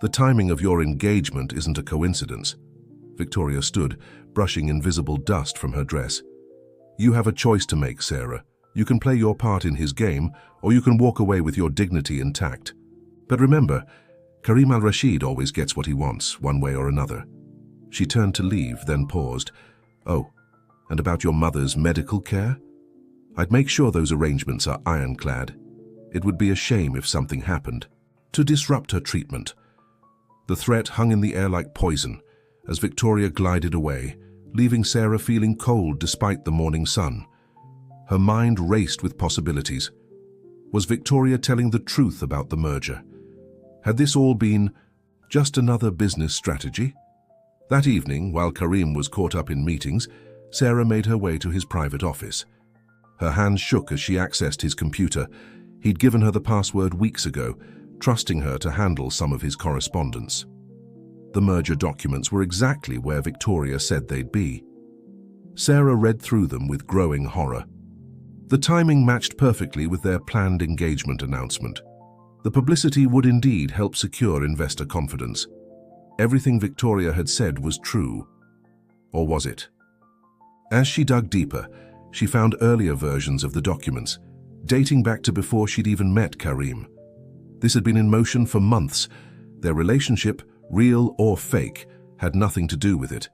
The timing of your engagement isn't a coincidence. Victoria stood, brushing invisible dust from her dress. You have a choice to make, Sarah. You can play your part in his game, or you can walk away with your dignity intact. But remember, Karim al-Rashid always gets what he wants, one way or another. She turned to leave, then paused. Oh, and about your mother's medical care? I'd make sure those arrangements are ironclad. It would be a shame if something happened to disrupt her treatment. The threat hung in the air like poison as Victoria glided away, leaving Sarah feeling cold despite the morning sun. Her mind raced with possibilities. Was Victoria telling the truth about the merger? Had this all been just another business strategy? That evening, while Karim was caught up in meetings, Sarah made her way to his private office. Her hands shook as she accessed his computer. He'd given her the password weeks ago, trusting her to handle some of his correspondence. The merger documents were exactly where Victoria said they'd be. Sarah read through them with growing horror. The timing matched perfectly with their planned engagement announcement. The publicity would indeed help secure investor confidence. Everything Victoria had said was true. Or was it? As she dug deeper, she found earlier versions of the documents, dating back to before she'd even met Karim. This had been in motion for months. Their relationship, real or fake, had nothing to do with it.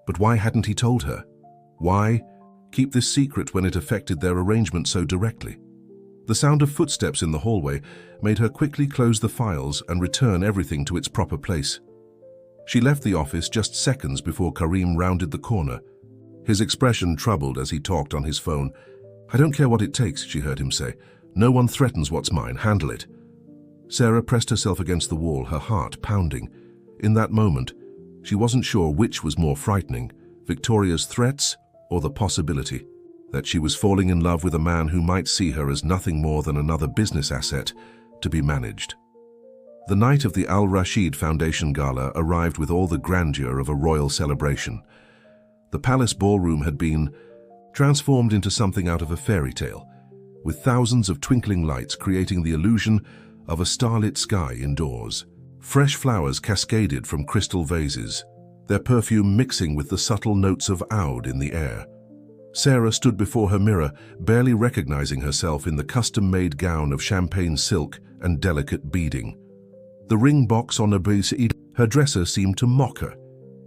But why hadn't he told her? Why keep this secret when it affected their arrangement so directly? The sound of footsteps in the hallway made her quickly close the files and return everything to its proper place. She left the office just seconds before Karim rounded the corner, his expression troubled as he talked on his phone. "I don't care what it takes," she heard him say. "No one threatens what's mine. Handle it." Sarah pressed herself against the wall, her heart pounding. In that moment, she wasn't sure which was more frightening, Victoria's threats or the possibility that she was falling in love with a man who might see her as nothing more than another business asset to be managed. The night of the Al Rashid Foundation Gala arrived with all the grandeur of a royal celebration. The palace ballroom had been transformed into something out of a fairy tale, with thousands of twinkling lights creating the illusion of a starlit sky indoors. Fresh flowers cascaded from crystal vases, their perfume mixing with the subtle notes of oud in the air. Sarah stood before her mirror, barely recognizing herself in the custom-made gown of champagne silk and delicate beading. The ring box on her dresser seemed to mock her.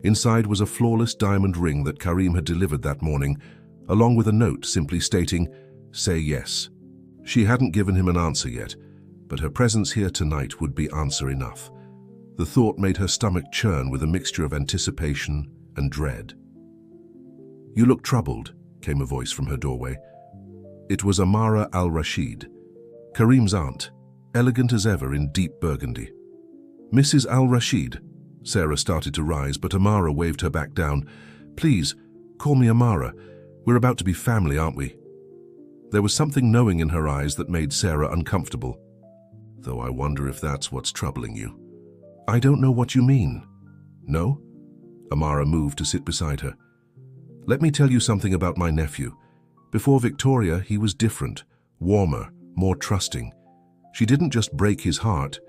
Inside was a flawless diamond ring that Karim had delivered that morning, along with a note simply stating, "Say yes." She hadn't given him an answer yet, but her presence here tonight would be answer enough. The thought made her stomach churn with a mixture of anticipation and dread. "You look troubled," came a voice from her doorway. It was Amara al-Rashid, Karim's aunt, elegant as ever in deep burgundy. "Mrs. al-Rashid." Sarah started to rise, but Amara waved her back down. "Please, call me Amara. We're about to be family, aren't we?" There was something knowing in her eyes that made Sarah uncomfortable. "Though I wonder if that's what's troubling you." "I don't know what you mean." "No?" Amara moved to sit beside her. "Let me tell you something about my nephew. Before Victoria, he was different, warmer, more trusting. She didn't just break his heart,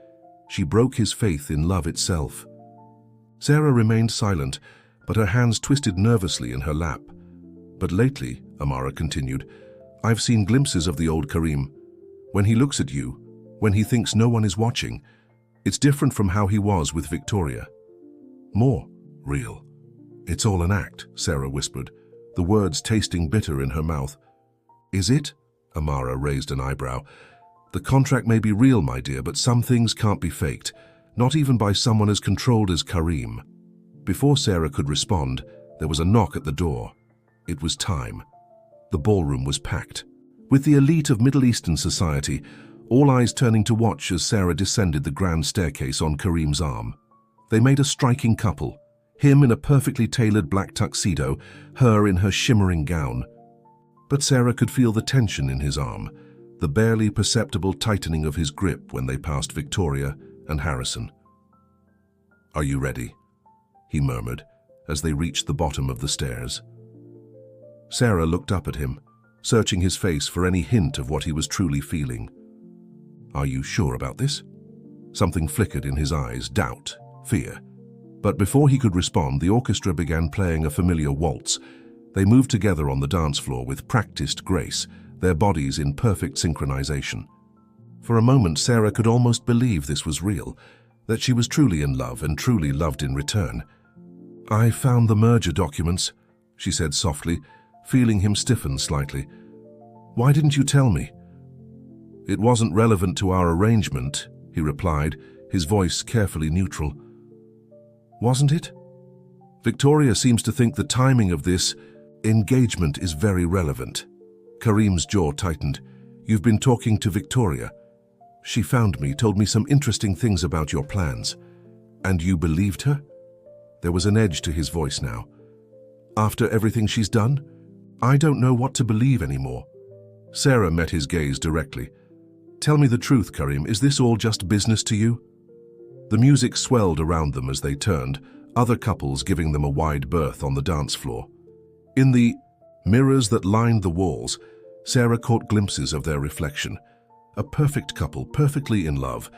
she broke his faith in love itself." Sarah remained silent, but her hands twisted nervously in her lap. "But lately," Amara continued, "I've seen glimpses of the old Karim. When he looks at you, when he thinks no one is watching, it's different from how he was with Victoria. More real." "It's all an act," Sarah whispered, the words tasting bitter in her mouth. "Is it?" Amara raised an eyebrow. "The contract may be real, my dear, but some things can't be faked, not even by someone as controlled as Karim." Before Sarah could respond, there was a knock at the door. It was time. The ballroom was packed, with the elite of Middle Eastern society, all eyes turning to watch as Sarah descended the grand staircase on Karim's arm. They made a striking couple, him in a perfectly tailored black tuxedo, her in her shimmering gown. But Sarah could feel the tension in his arm, the barely perceptible tightening of his grip when they passed Victoria and Harrison. "Are you ready?" he murmured as they reached the bottom of the stairs. Sarah looked up at him, searching his face for any hint of what he was truly feeling. "Are you sure about this?" Something flickered in his eyes, doubt, fear. But before he could respond, the orchestra began playing a familiar waltz. They moved together on the dance floor with practiced grace, their bodies in perfect synchronization. For a moment, Sarah could almost believe this was real, that she was truly in love and truly loved in return. "I found the merger documents," she said softly, feeling him stiffen slightly. "Why didn't you tell me?" "It wasn't relevant to our arrangement," he replied, his voice carefully neutral. "Wasn't it? Victoria seems to think the timing of this engagement is very relevant." Karim's jaw tightened. "You've been talking to Victoria. She found me, told me some interesting things about your plans. And you believed her?" There was an edge to his voice now. "After everything she's done? I don't know what to believe anymore." Sarah met his gaze directly. "Tell me the truth, Karim, is this all just business to you?" The music swelled around them as they turned, other couples giving them a wide berth on the dance floor. In the mirrors that lined the walls, Sarah caught glimpses of their reflection. A perfect couple, perfectly in love.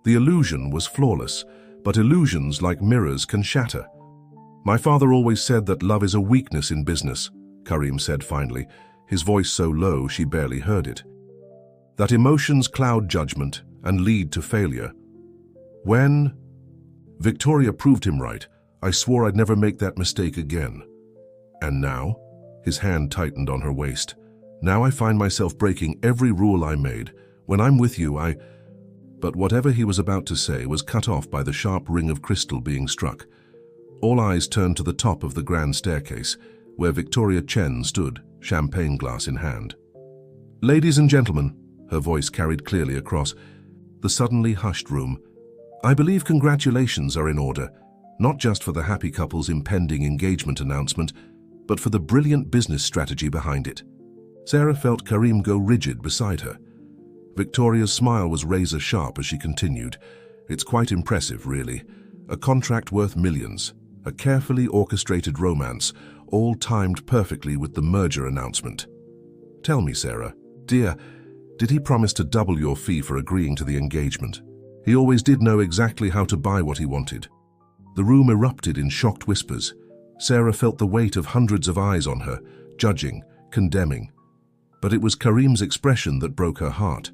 The illusion was flawless, but illusions like mirrors can shatter. "My father always said that love is a weakness in business," Karim said finally, his voice so low she barely heard it. "That emotions cloud judgment and lead to failure. When Victoria proved him right, I swore I'd never make that mistake again. And now? His hand tightened on her waist. Now I find myself breaking every rule I made. When I'm with you, But whatever he was about to say was cut off by the sharp ring of crystal being struck. All eyes turned to the top of the grand staircase, where Victoria Chen stood, champagne glass in hand. "Ladies and gentlemen," her voice carried clearly across the suddenly hushed room, "I believe congratulations are in order, not just for the happy couple's impending engagement announcement, but for the brilliant business strategy behind it." Sarah felt Karim go rigid beside her. Victoria's smile was razor-sharp as she continued. "It's quite impressive, really. A contract worth millions, a carefully orchestrated romance, all timed perfectly with the merger announcement. Tell me, Sarah, dear, did he promise to double your fee for agreeing to the engagement? He always did know exactly how to buy what he wanted." The room erupted in shocked whispers. Sarah felt the weight of hundreds of eyes on her, judging, condemning. But it was Karim's expression that broke her heart,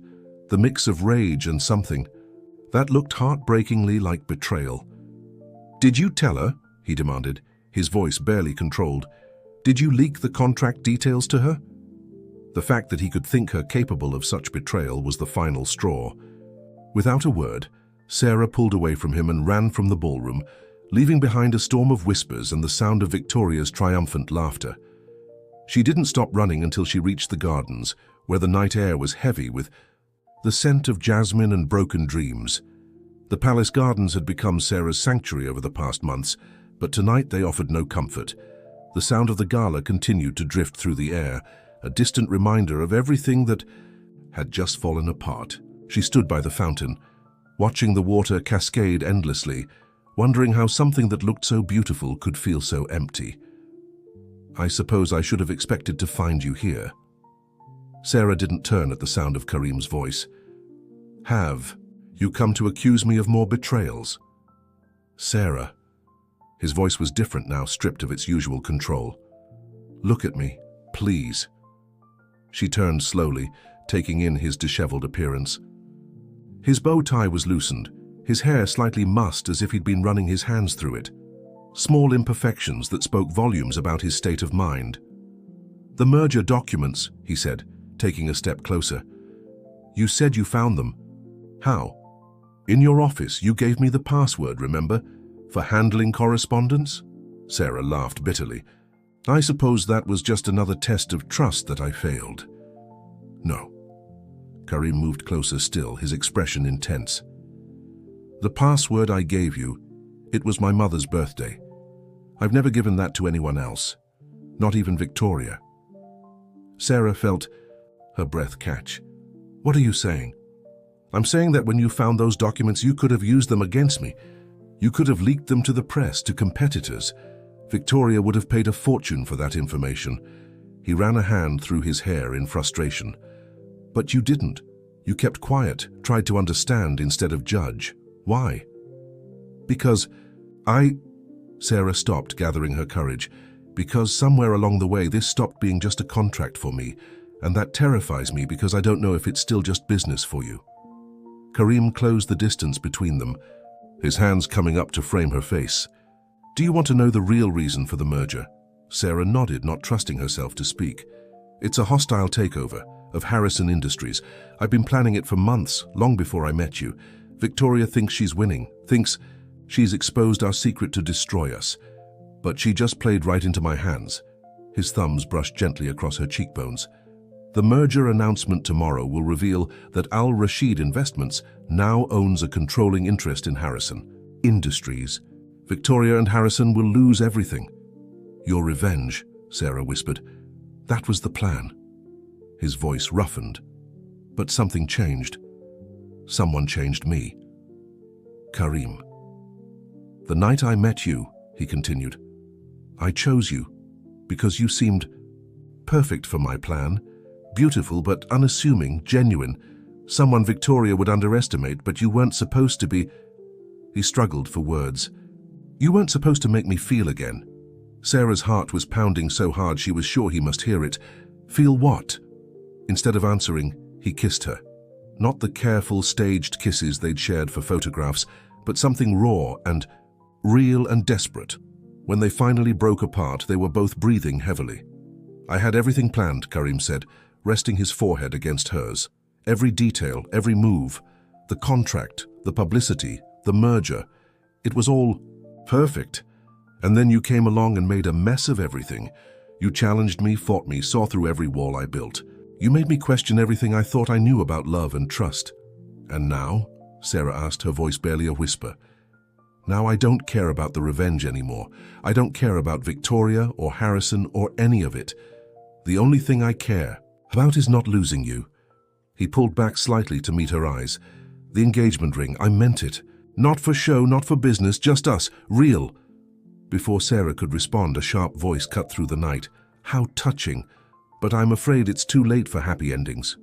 the mix of rage and something that looked heartbreakingly like betrayal. "Did you tell her?" he demanded, his voice barely controlled. "Did you leak the contract details to her?" The fact that he could think her capable of such betrayal was the final straw. Without a word, Sarah pulled away from him and ran from the ballroom, leaving behind a storm of whispers and the sound of Victoria's triumphant laughter. She didn't stop running until she reached the gardens, where the night air was heavy with the scent of jasmine and broken dreams. The palace gardens had become Sarah's sanctuary over the past months, but tonight they offered no comfort. The sound of the gala continued to drift through the air, a distant reminder of everything that had just fallen apart. She stood by the fountain, watching the water cascade endlessly, wondering how something that looked so beautiful could feel so empty. "I suppose I should have expected to find you here." Sarah didn't turn at the sound of Karim's voice. "Have you come to accuse me of more betrayals?" "Sarah." His voice was different now, stripped of its usual control. "Look at me, please." She turned slowly, taking in his disheveled appearance. His bow tie was loosened, his hair slightly mussed as if he'd been running his hands through it. Small imperfections that spoke volumes about his state of mind. "The merger documents," he said, taking a step closer. "You said you found them. How?" "In your office, you gave me the password, remember? For handling correspondence?" Sarah laughed bitterly. "I suppose that was just another test of trust that I failed." "No." Karim moved closer still, his expression intense. "The password I gave you, it was my mother's birthday. I've never given that to anyone else, not even Victoria." Sarah felt her breath catch. "What are you saying?" "I'm saying that when you found those documents, you could have used them against me. You could have leaked them to the press, to competitors. Victoria would have paid a fortune for that information." He ran a hand through his hair in frustration. "But you didn't. You kept quiet, tried to understand instead of judge. Why?" "Because Sarah stopped, gathering her courage. "Because somewhere along the way this stopped being just a contract for me, and that terrifies me because I don't know if it's still just business for you." Karim closed the distance between them, his hands coming up to frame her face. "Do you want to know the real reason for the merger?" Sarah nodded, not trusting herself to speak. "It's a hostile takeover of Harrison Industries. I've been planning it for months, long before I met you. Victoria thinks she's winning, thinks she's exposed our secret to destroy us. But she just played right into my hands." His thumbs brushed gently across her cheekbones. "The merger announcement tomorrow will reveal that Al Rashid Investments now owns a controlling interest in Harrison Industries. Victoria and Harrison will lose everything." "Your revenge," Sarah whispered. "That was the plan." His voice roughened. But something changed. Someone changed me. "Karim. The night I met you," he continued, "I chose you because you seemed perfect for my plan, beautiful but unassuming, genuine, someone Victoria would underestimate, but you weren't supposed to be." He struggled for words. "You weren't supposed to make me feel again." Sarah's heart was pounding so hard she was sure he must hear it. "Feel what?" Instead of answering, he kissed her. Not the careful, staged kisses they'd shared for photographs, but something raw and real and desperate. When they finally broke apart, they were both breathing heavily. "I had everything planned," Karim said, resting his forehead against hers. "Every detail, every move, the contract, the publicity, the merger. It was all perfect. And then you came along and made a mess of everything. You challenged me, fought me, saw through every wall I built. You made me question everything I thought I knew about love and trust." "And now?" Sarah asked, her voice barely a whisper. "Now I don't care about the revenge anymore. I don't care about Victoria or Harrison or any of it. The only thing I care about is not losing you." He pulled back slightly to meet her eyes. "The engagement ring, I meant it. Not for show, not for business, just us, real." Before Sarah could respond, a sharp voice cut through the night. "How touching, but I'm afraid it's too late for happy endings."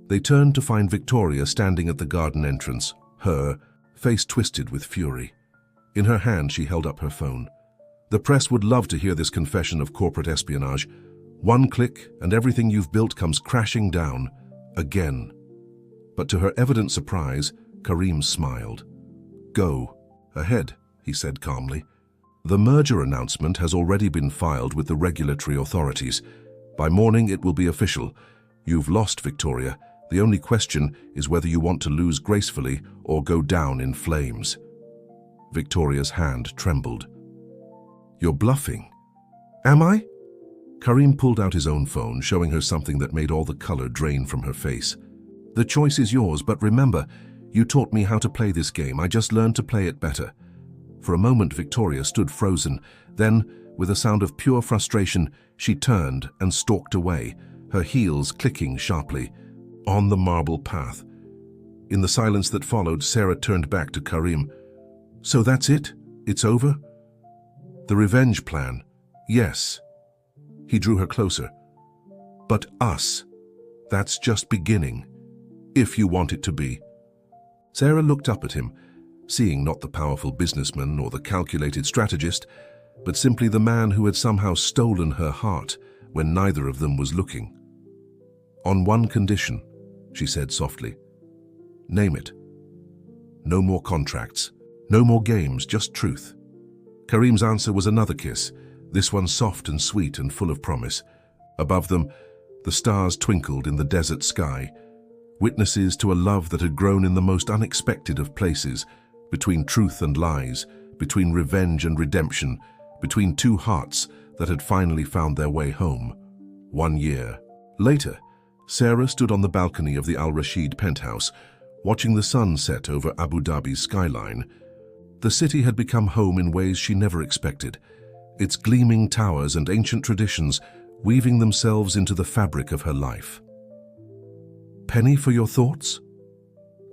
They turned to find Victoria standing at the garden entrance, her face twisted with fury. In her hand, she held up her phone. "The press would love to hear this confession of corporate espionage. One click and everything you've built comes crashing down, again." But to her evident surprise, Karim smiled. "Go ahead," he said calmly. "The merger announcement has already been filed with the regulatory authorities. By morning it will be official. You've lost, Victoria. The only question is whether you want to lose gracefully or go down in flames." Victoria's hand trembled. "You're bluffing." "Am I?" Karim pulled out his own phone, showing her something that made all the color drain from her face. "The choice is yours, but remember, you taught me how to play this game. I just learned to play it better." For a moment, Victoria stood frozen. Then, with a sound of pure frustration, she turned and stalked away, her heels clicking sharply, on the marble path. In the silence that followed, Sarah turned back to Karim. "So that's it? It's over?" "The revenge plan, yes." He drew her closer. "But us, that's just beginning, if you want it to be." Sarah looked up at him, seeing not the powerful businessman or the calculated strategist, but simply the man who had somehow stolen her heart when neither of them was looking. "On one condition," she said softly. "Name it." "No more contracts. No more games, just truth." Karim's answer was another kiss, this one soft and sweet and full of promise. Above them, the stars twinkled in the desert sky, witnesses to a love that had grown in the most unexpected of places, between truth and lies, between revenge and redemption, between two hearts that had finally found their way home. 1 year later, Sarah stood on the balcony of the Al Rashid penthouse, watching the sun set over Abu Dhabi's skyline. The city had become home in ways she never expected, its gleaming towers and ancient traditions weaving themselves into the fabric of her life. "Penny for your thoughts?"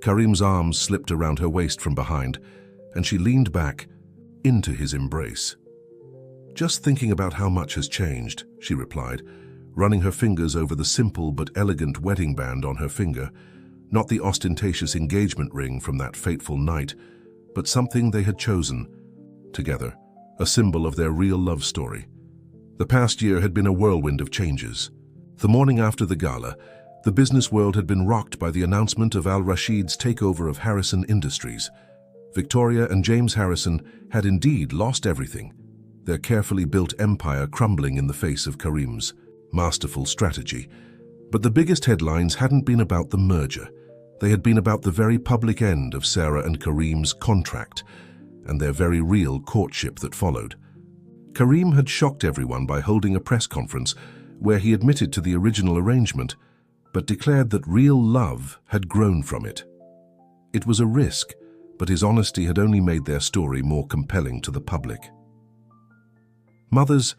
Karim's arms slipped around her waist from behind, and she leaned back into his embrace. "Just thinking about how much has changed," she replied, running her fingers over the simple but elegant wedding band on her finger, not the ostentatious engagement ring from that fateful night, but something they had chosen together, a symbol of their real love story. The past year had been a whirlwind of changes. The morning after the gala, the business world had been rocked by the announcement of Al Rashid's takeover of Harrison Industries. Victoria and James Harrison had indeed lost everything, their carefully built empire crumbling in the face of Karim's masterful strategy. But the biggest headlines hadn't been about the merger. They had been about the very public end of Sarah and Karim's contract, and their very real courtship that followed. Karim had shocked everyone by holding a press conference where he admitted to the original arrangement, but declared that real love had grown from it. It was a risk, but his honesty had only made their story more compelling to the public. "Mother's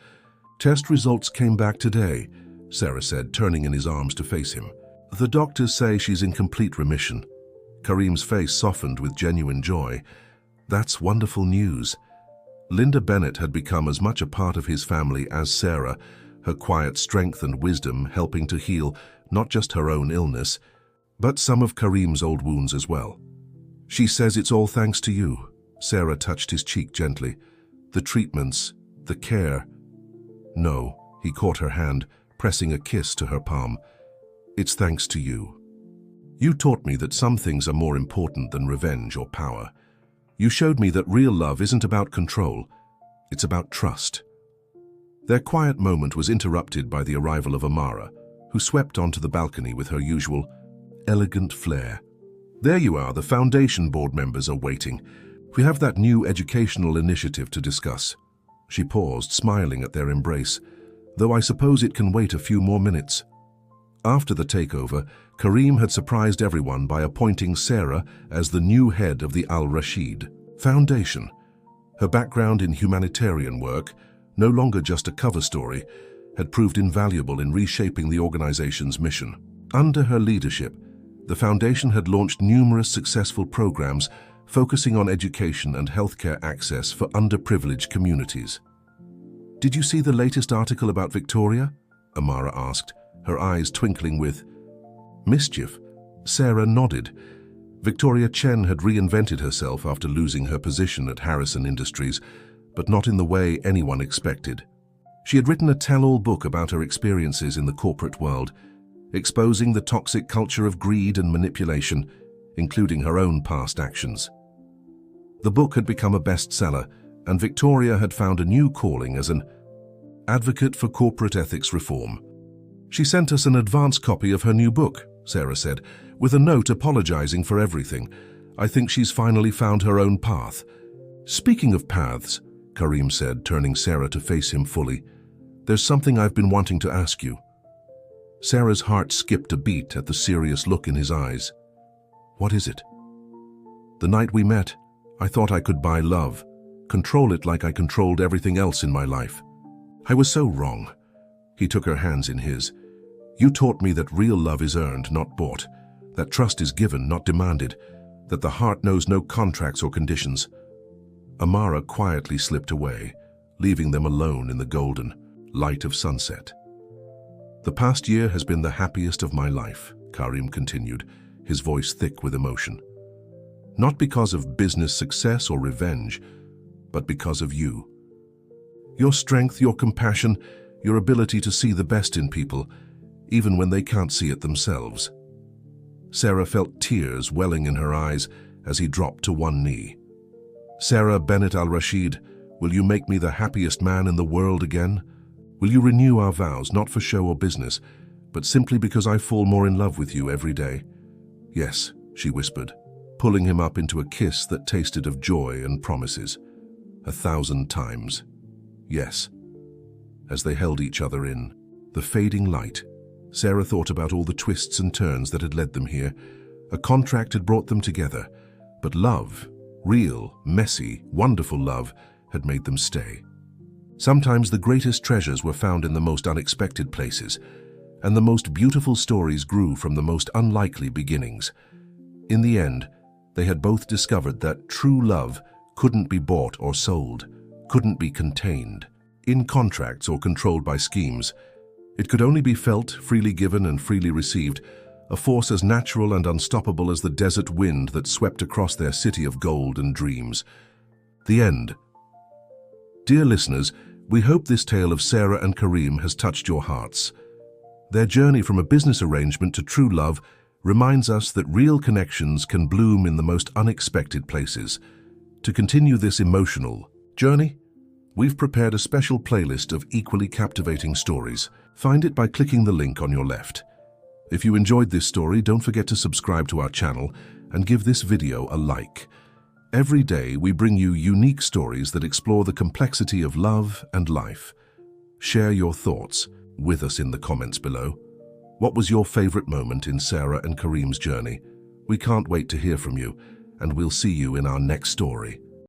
test results came back today," Sarah said, turning in his arms to face him. "The doctors say she's in complete remission." Karim's face softened with genuine joy. "That's wonderful news." Linda Bennett had become as much a part of his family as Sarah, her quiet strength and wisdom helping to heal not just her own illness, but some of Karim's old wounds as well. "She says it's all thanks to you." Sarah touched his cheek gently. "The treatments, the care." "No," he caught her hand, pressing a kiss to her palm. "It's thanks to you. You taught me that some things are more important than revenge or power. You showed me that real love isn't about control, it's about trust. Their quiet moment was interrupted by the arrival of Amara, who swept onto the balcony with her usual elegant flair. There you are, the foundation board members are waiting. We have that new educational initiative to discuss. She paused, smiling at their embrace, though I suppose it can wait a few more minutes. After the takeover, Karim had surprised everyone by appointing Sarah as the new head of the Al Rashid Foundation. Her background in humanitarian work, no longer just a cover story, had proved invaluable in reshaping the organization's mission. Under her leadership, the foundation had launched numerous successful programs focusing on education and healthcare access for underprivileged communities. "Did you see the latest article about Victoria?" Amara asked, her eyes twinkling with mischief. Sarah nodded. Victoria Chen had reinvented herself after losing her position at Harrison Industries, but not in the way anyone expected. She had written a tell-all book about her experiences in the corporate world, exposing the toxic culture of greed and manipulation, including her own past actions. The book had become a bestseller, and Victoria had found a new calling as an advocate for corporate ethics reform. "She sent us an advance copy of her new book," Sarah said, with a note apologizing for everything. "I think she's finally found her own path." "Speaking of paths," Karim said, turning Sarah to face him fully, "there's something I've been wanting to ask you." Sarah's heart skipped a beat at the serious look in his eyes. "What is it?" "The night we met, I thought I could buy love, control it like I controlled everything else in my life. I was so wrong." He took her hands in his. "You taught me that real love is earned, not bought, that trust is given, not demanded, that the heart knows no contracts or conditions." Amara quietly slipped away, leaving them alone in the golden light of sunset. "The past year has been the happiest of my life," Karim continued, his voice thick with emotion. "Not because of business success or revenge, but because of you. Your strength, your compassion, your ability to see the best in people, even when they can't see it themselves." Sarah felt tears welling in her eyes as he dropped to one knee. "Sarah Bennett Al-Rashid, will you make me the happiest man in the world again? Will you renew our vows, not for show or business, but simply because I fall more in love with you every day?" "Yes," she whispered, pulling him up into a kiss that tasted of joy and promises. 1,000 times. "Yes." As they held each other in the fading light, Sarah thought about all the twists and turns that had led them here. A contract had brought them together, but love, real, messy, wonderful love, had made them stay. Sometimes the greatest treasures were found in the most unexpected places, and the most beautiful stories grew from the most unlikely beginnings. In the end, they had both discovered that true love couldn't be bought or sold, couldn't be contained in contracts or controlled by schemes. It could only be felt, freely given and freely received, a force as natural and unstoppable as the desert wind that swept across their city of gold and dreams. The end. Dear listeners, we hope this tale of Sarah and Karim has touched your hearts. Their journey from a business arrangement to true love reminds us that real connections can bloom in the most unexpected places. To continue this emotional journey, we've prepared a special playlist of equally captivating stories. Find it by clicking the link on your left. If you enjoyed this story, don't forget to subscribe to our channel and give this video a like. Every day, we bring you unique stories that explore the complexity of love and life. Share your thoughts with us in the comments below. What was your favorite moment in Sarah and Karim's journey? We can't wait to hear from you, and we'll see you in our next story.